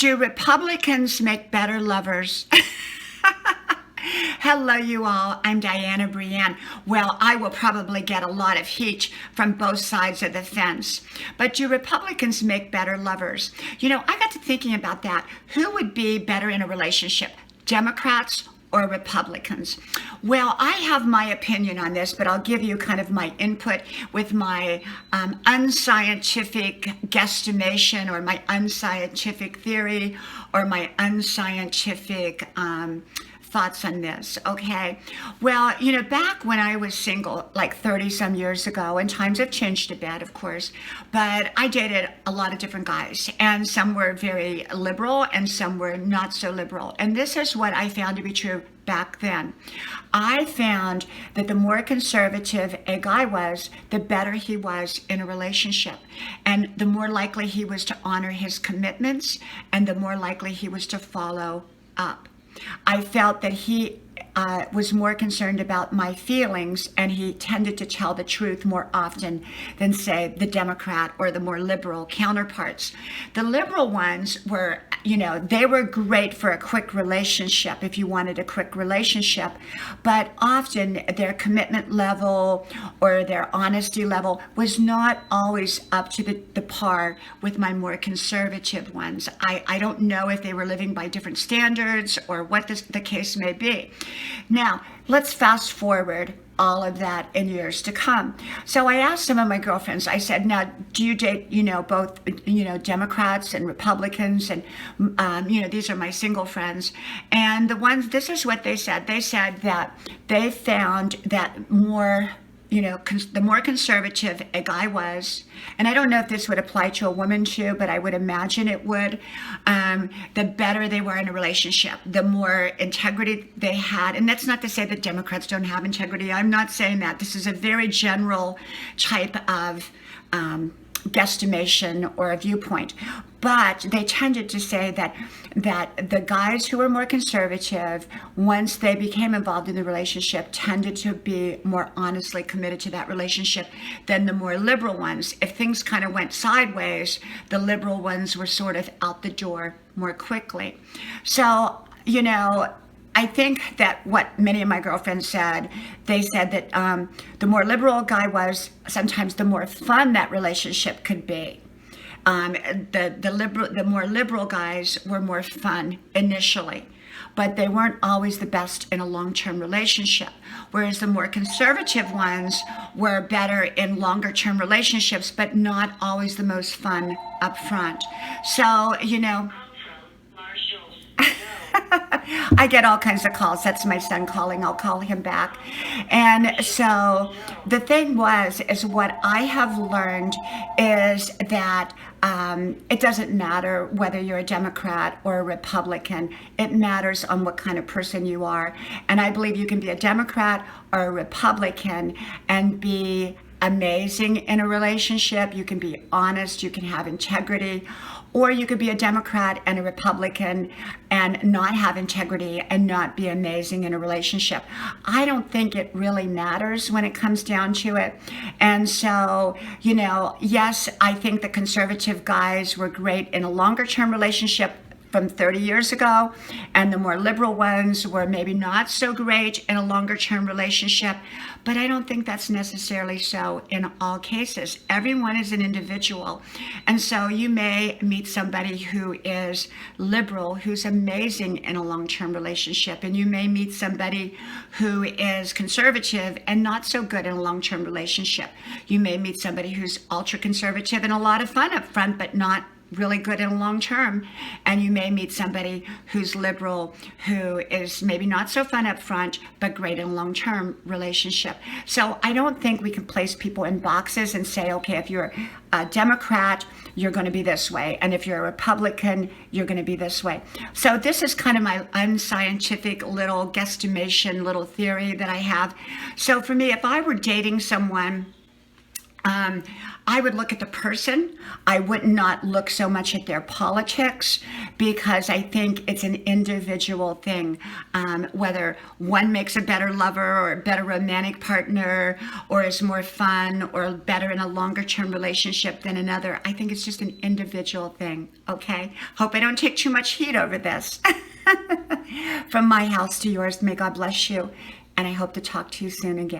Do Republicans make better lovers? Hello, you all. I'm Diana Brienne. Well, I will probably get a lot of heat from both sides of the fence. But do Republicans make better lovers? You know, I got to thinking about that. Who would be better in a relationship, Democrats or Republicans? Well, I have my opinion on this, but I'll give you kind of my input with my unscientific guesstimation or my unscientific theory or my unscientific thoughts on this, okay? Well, you know, back when I was single, like 30 some years ago, and times have changed a bit, of course, but I dated a lot of different guys, and some were very liberal and some were not so liberal. And this is what I found to be true back then. I found that the more conservative a guy was, the better he was in a relationship, and the more likely he was to honor his commitments, and the more likely he was to follow up. I felt that he was more concerned about my feelings, and he tended to tell the truth more often than, say, the Democrat or the more liberal counterparts. The liberal ones were, you know, they were great for a quick relationship if you wanted a quick relationship, but often their commitment level or their honesty level was not always up to the par with my more conservative ones. I don't know if they were living by different standards or what the case may be. Now, let's fast forward all of that in years to come. So I asked some of my girlfriends, I said, now, do you date, you know, both, you know, Democrats and Republicans? And, you know, these are my single friends. And the ones, this is what they said. They said that they found that more, you know, the more conservative a guy was, and I don't know if this would apply to a woman too, but I would imagine it would, the better they were in a relationship, the more integrity they had. And that's not to say that Democrats don't have integrity. I'm not saying that. This is a very general type of guesstimation or a viewpoint. But they tended to say that the guys who were more conservative, once they became involved in the relationship, tended to be more honestly committed to that relationship than the more liberal ones. If things kind of went sideways, the liberal ones were sort of out the door more quickly. So, you know, I think that what many of my girlfriends said, they said that the more liberal a guy was, sometimes the more fun that relationship could be. The more liberal guys were more fun initially, but they weren't always the best in a long-term relationship. Whereas the more conservative ones were better in longer-term relationships, but not always the most fun up front. So, you know, I get all kinds of calls. That's my son calling. I'll call him back. And so the thing is what I have learned is that it doesn't matter whether you're a Democrat or a Republican. It matters on what kind of person you are. And I believe you can be a Democrat or a Republican and be amazing in a relationship. You can be honest. You can have integrity. Or you could be a Democrat and a Republican and not have integrity and not be amazing in a relationship. I don't think it really matters when it comes down to it. And so, you know, yes, I think the conservative guys were great in a longer term relationship from 30 years ago, and the more liberal ones were maybe not so great in a longer term relationship, but I don't think that's necessarily so in all cases. Everyone is an individual, and so you may meet somebody who is liberal, who's amazing in a long-term relationship, and you may meet somebody who is conservative and not so good in a long-term relationship. You may meet somebody who's ultra-conservative and a lot of fun up front, but not really good in the long term, and you may meet somebody who's liberal, who is maybe not so fun up front, but great in a long-term relationship. So I don't think we can place people in boxes and say, okay, if you're a Democrat, you're going to be this way, and if you're a Republican, you're going to be this way. So this is kind of my unscientific little guesstimation, little theory that I have. So for me, if I were dating someone I would look at the person. I would not look so much at their politics, because I think it's an individual thing. Whether one makes a better lover or a better romantic partner, or is more fun or better in a longer term relationship than another, I think it's just an individual thing. Okay? Hope I don't take too much heat over this. From my house to yours, may God bless you. And I hope to talk to you soon again.